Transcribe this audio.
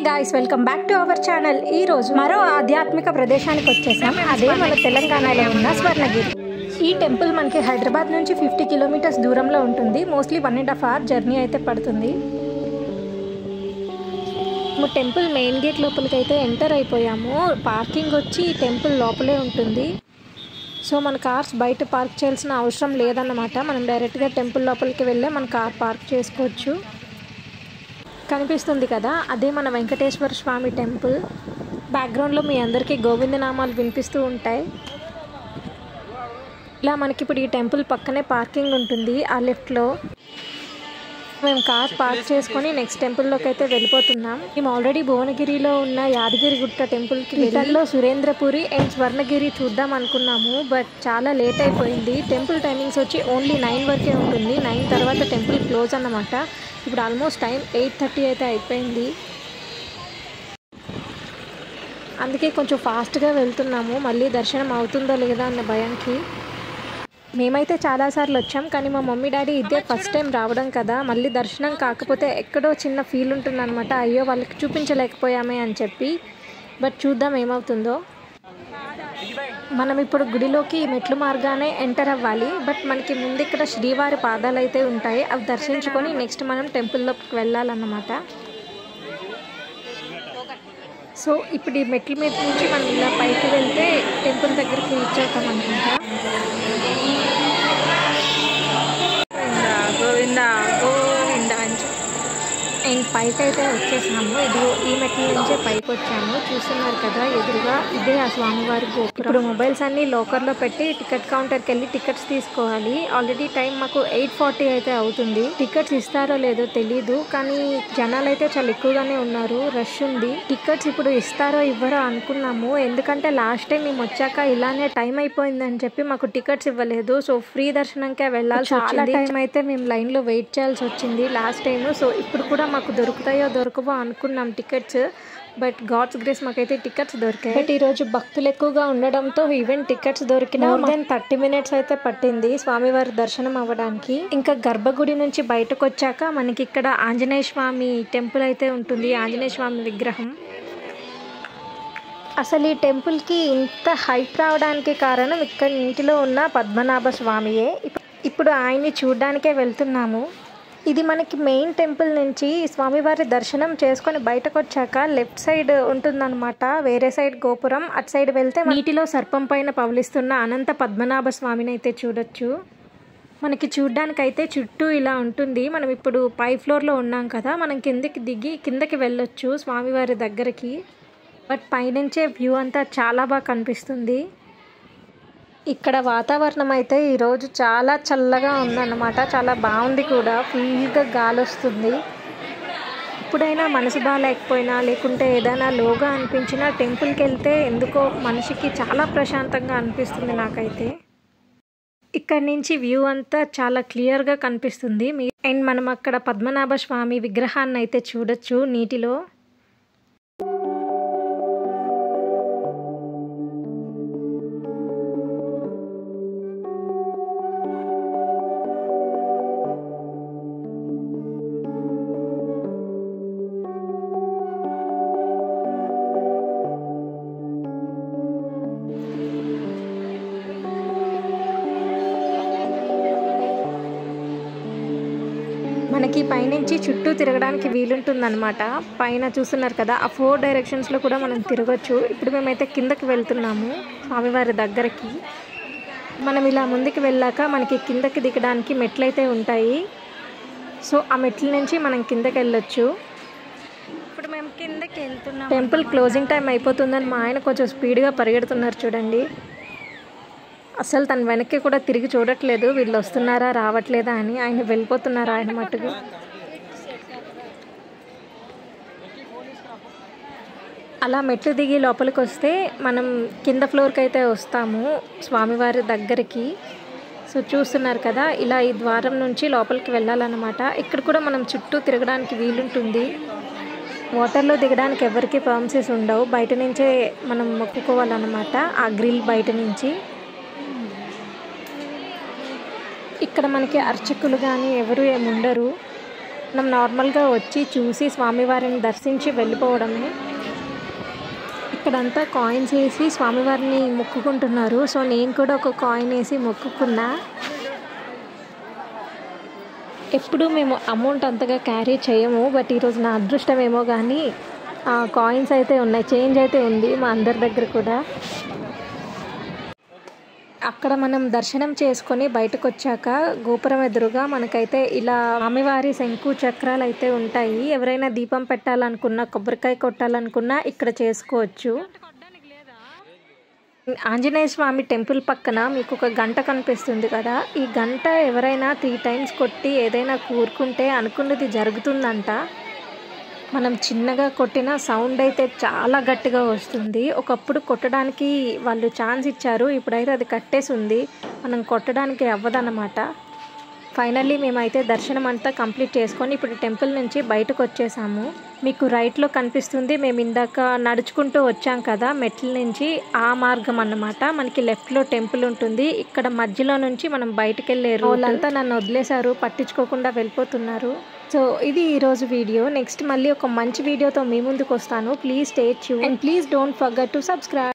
Guys, welcome back to our channel. ఈ రోజు మరో ఆధ్యాత్మిక ప్రదేశానికి వచ్చేసాం. అదే మన తెలంగాణలో ఉన్న స్వర్ణగిరి. ఈ టెంపుల్ మనకి హైదరాబాద్ నుంచి 50 కిలోమీటర్స్ దూరంలో ఉంటుంది. మోస్ట్లీ 1.5 hour జర్నీ అయితే పడుతుంది. టెంపుల్ మెయిన్ గేట్ లోపలికి అయితే ఎంటర్ అయిపోయాము. పార్కింగ్ వచ్చి టెంపుల్ లోపలే ఉంటుంది. సో మన కార్స్ బయట పార్క్ చేయాల్సిన అవసరం లేదన్నమాట. మనం డైరెక్ట్గా టెంపుల్ లోపలికి వెళ్ళే మన కార్ పార్క్ చేసుకోవచ్చు. కనిపిస్తుంది కదా, అదే మన వెంకటేశ్వర స్వామి టెంపుల్. బ్యాక్గ్రౌండ్లో మీ అందరికీ గోవిందనామాలు వినిపిస్తూ ఉంటాయి. ఇలా మనకి ఇప్పుడు ఈ టెంపుల్ పక్కనే పార్కింగ్ ఉంటుంది. ఆ లెఫ్ట్లో మేము కార్ పార్క్ చేసుకొని నెక్స్ట్ టెంపుల్లోకి అయితే వెళ్ళిపోతున్నాం. మేము ఆల్రెడీ భువనగిరిలో ఉన్న యాదగిరిగుట్ట టెంపుల్కి రిటర్న్లో సురేంద్రపురి అండ్ స్వర్ణగిరి చూద్దాం అనుకున్నాము. బట్ చాలా లేట్ అయిపోయింది. టెంపుల్ టైమింగ్స్ వచ్చి ఓన్లీ 9 వరకే ఉంటుంది. 9 తర్వాత టెంపుల్ క్లోజ్ అన్నమాట. ఇప్పుడు ఆల్మోస్ట్ టైం 8:30 అయితే అయిపోయింది. అందుకే కొంచెం ఫాస్ట్గా వెళ్తున్నాము. మళ్ళీ దర్శనం అవుతుందో లేదా అన్న భయానికి. మేమైతే చాలాసార్లు వచ్చాం, కానీ మా మమ్మీ డాడీ ఇదే ఫస్ట్ టైం రావడం కదా, మళ్ళీ దర్శనం కాకపోతే ఎక్కడో చిన్న ఫీల్ ఉంటుందన్నమాట. అయ్యో వాళ్ళకి చూపించలేకపోయామే అని చెప్పి. బట్ చూద్దాం ఏమవుతుందో. మనం ఇప్పుడు గుడిలోకి మెట్లు మార్గానే ఎంటర్ అవ్వాలి. బట్ మనకి ముందు ఇక్కడ శ్రీవారి పాదాలు అయితే ఉంటాయి. అవి దర్శించుకొని నెక్స్ట్ మనం టెంపుల్లోకి వెళ్ళాలన్నమాట. సో ఇప్పుడు ఈ మెట్ల మీద నుంచి మనం ఇలా పైకి వెళ్తే టెంపుల్ దగ్గరికి రీచ్ అవుతాం అనుకుంటా. గోవిందా గోవిందా అని అండ్ పైకి అయితే వచ్చేసాము. ఇదిగో ఈ మెట్ల నుంచే పైకి వచ్చాము. చూస్తున్నారు కదా ఎదురుగా, ఇదే ఆ స్వామివారి గోపురం. ఇప్పుడు మొబైల్స్ అన్నీ లోకర్లో పెట్టి టికెట్ కౌంటర్కి వెళ్ళి టికెట్స్ తీసుకోవాలి. ఆల్రెడీ టైం మాకు 8:40 అయితే అవుతుంది. టికెట్స్ ఇస్తారో లేదో తెలీదు, కానీ జనాలు అయితే చాలా ఎక్కువగానే ఉన్నారు. రష్ ఉంది. టికెట్స్ ఇప్పుడు ఇస్తారో ఇవ్వరో అనుకున్నాము. ఎందుకంటే లాస్ట్ టైం మేము వచ్చాక ఇలానే టైం అయిపోయిందని చెప్పి మాకు టికెట్స్ ఇవ్వలేదు. సో ఫ్రీ దర్శనంకే వెళ్ళాల్సి వచ్చింది. టైం అయితే మేము లైన్లో వెయిట్ చేయాల్సి వచ్చింది లాస్ట్ టైం. సో ఇప్పుడు కూడా మాకు దొరుకుతాయో దొరకవో అనుకున్నాం టికెట్స్. బట్ గాడ్స్ గ్రేస్ మాకైతే టికెట్స్ దొరికాయి. బట్ ఈరోజు భక్తులు ఎక్కువగా ఉండడంతో ఈవెన్ టికెట్స్ దొరికిన మోర్ దెన్ 30 minutes అయితే పట్టింది స్వామివారి దర్శనం అవ్వడానికి. ఇంకా గర్భగుడి నుంచి బయటకు వచ్చాక మనకి ఇక్కడ ఆంజనేయ స్వామి టెంపుల్ అయితే ఉంటుంది. ఆంజనేయ స్వామి విగ్రహం. అసలు ఈ టెంపుల్కి ఇంత హైప్ రావడానికి కారణం ఇక్కడ ఇంటిలో ఉన్న పద్మనాభ స్వామియే. ఇప్పుడు ఆయన్ని చూడ్డానికే వెళ్తున్నాము. ఇది మనకి మెయిన్ టెంపుల్ నుంచి స్వామివారి దర్శనం చేసుకొని బయటకు వచ్చాక లెఫ్ట్ సైడ్ ఉంటుందన్నమాట వేరే సైడ్ గోపురం. అటు సైడ్ వెళ్తే నీటిలో సర్పం పైన పవలిస్తున్న అనంత పద్మనాభ స్వామిని అయితే చూడొచ్చు. మనకి చూడ్డానికైతే చుట్టూ ఇలా ఉంటుంది. మనం ఇప్పుడు పై ఫ్లోర్లో ఉన్నాం కదా, మనం కిందకి దిగి కిందకి వెళ్ళొచ్చు స్వామివారి దగ్గరికి. బట్ పైనుంచే వ్యూ అంతా చాలా బాగా కనిపిస్తుంది. ఇక్కడ వాతావరణం అయితే ఈరోజు చాలా చల్లగా ఉందన్నమాట. చాలా బాగుంది కూడా. ఫుల్గా గాలి వస్తుంది. ఎప్పుడైనా మనసు బాగాలేకపోయినా లేకుంటే ఏదైనా లోగా అనిపించినా టెంపుల్కి వెళ్తే ఎందుకో మనిషికి చాలా ప్రశాంతంగా అనిపిస్తుంది నాకైతే. ఇక్కడ నుంచి వ్యూ అంతా చాలా క్లియర్గా కనిపిస్తుంది. అండ్ మనం అక్కడ పద్మనాభ స్వామి విగ్రహాన్ని అయితే చూడొచ్చు నీటిలో. మనకి పైనుంచి చుట్టూ తిరగడానికి వీలుంటుందన్నమాట. పైన చూస్తున్నారు కదా, ఆ 4 డైరెక్షన్స్లో కూడా మనం తిరగచ్చు. ఇప్పుడు మేమైతే కిందకి వెళ్తున్నాము స్వామివారి దగ్గరికి. మనం ఇలా ముందుకు వెళ్ళాక మనకి కిందకి దిగడానికి మెట్లు అయితే ఉంటాయి. సో ఆ మెట్ల నుంచి మనం కిందకి వెళ్ళొచ్చు. ఇప్పుడు మేము కిందకి వెళ్తున్నాం. టెంపుల్ క్లోజింగ్ టైం అయిపోతుందని మా ఆయన కొంచెం స్పీడ్గా పరిగెడుతున్నారు చూడండి. అసలు తన వెనక్కి కూడా తిరిగి చూడట్లేదు వీళ్ళు వస్తున్నారా రావట్లేదా అని. ఆయన వెళ్ళిపోతున్నారు ఆయన మట్టుకు. అలా మెట్లు దిగి లోపలికి వస్తే మనం కింద ఫ్లోర్కి అయితే వస్తాము స్వామివారి దగ్గరికి. సో చూస్తున్నారు కదా, ఇలా ఈ ద్వారం నుంచి లోపలికి వెళ్ళాలన్నమాట. ఇక్కడ కూడా మనం చుట్టూ తిరగడానికి వీలుంటుంది. వాటర్లో దిగడానికి ఎవరికి పర్మిషన్స్ ఉండవు. బయట నుంచే మనం మొక్కుకోవాలన్నమాట, ఆ గ్రిల్ బయట నుంచి. ఇక్కడ మనకి అర్చకులు కానీ ఎవరు ఏముండరు. మనం నార్మల్గా వచ్చి చూసి స్వామివారిని దర్శించి వెళ్ళిపోవడమే. ఇక్కడంతా కాయిన్స్ వేసి స్వామివారిని మొక్కుకుంటున్నారు. సో నేను కూడా ఒక కాయిన్ వేసి మొక్కుకున్నా. ఎప్పుడు మేము అమౌంట్ అంతగా క్యారీ చేయము, బట్ ఈరోజు నా అదృష్టం ఏమో కానీ కాయిన్స్ అయితే ఉన్నాయి, చేంజ్ అయితే ఉంది మా అందరి దగ్గర కూడా. అక్కడ మనం దర్శనం చేసుకొని బయటకు వచ్చాక గోపురం ఎదురుగా మనకైతే ఇలా స్వామివారి శంకు చక్రాలు అయితే ఉంటాయి. ఎవరైనా దీపం పెట్టాలనుకున్నా, కొబ్బరికాయ కొట్టాలనుకున్నా ఇక్కడ చేసుకోవచ్చు. ఆంజనేయ స్వామి టెంపుల్ పక్కన మీకు ఒక గంట కనిపిస్తుంది కదా, ఈ గంట ఎవరైనా 3 times కొట్టి ఏదైనా కోరుకుంటే అనుకున్నది జరుగుతుందంట. మనం చిన్నగా కొట్టిన సౌండ్ అయితే చాలా గట్టిగా వస్తుంది. ఒకప్పుడు కొట్టడానికి వాళ్ళు ఛాన్స్ ఇచ్చారు, ఇప్పుడైతే అది కట్టేసి ఉంది, మనం కొట్టడానికి అవ్వదన్నమాట. ఫైనల్లీ మేమైతే దర్శనం అంతా కంప్లీట్ చేసుకొని ఇప్పుడు టెంపుల్ నుంచి బయటకు వచ్చేసాము. మీకు రైట్లో కనిపిస్తుంది, మేము ఇందాక నడుచుకుంటూ వచ్చాం కదా మెట్ల నుంచి, ఆ మార్గం అన్నమాట. మనకి లెఫ్ట్లో టెంపుల్ ఉంటుంది, ఇక్కడ మధ్యలో నుంచి మనం బయటకు వెళ్ళారు. వాళ్ళంతా నన్ను వదిలేశారు, పట్టించుకోకుండా వెళ్ళిపోతున్నారు. సో ఇది ఈరోజు వీడియో. నెక్స్ట్ మళ్ళీ ఒక మంచి వీడియోతో మీ ముందుకు వస్తాను. Please stay tuned and please don't forget to subscribe.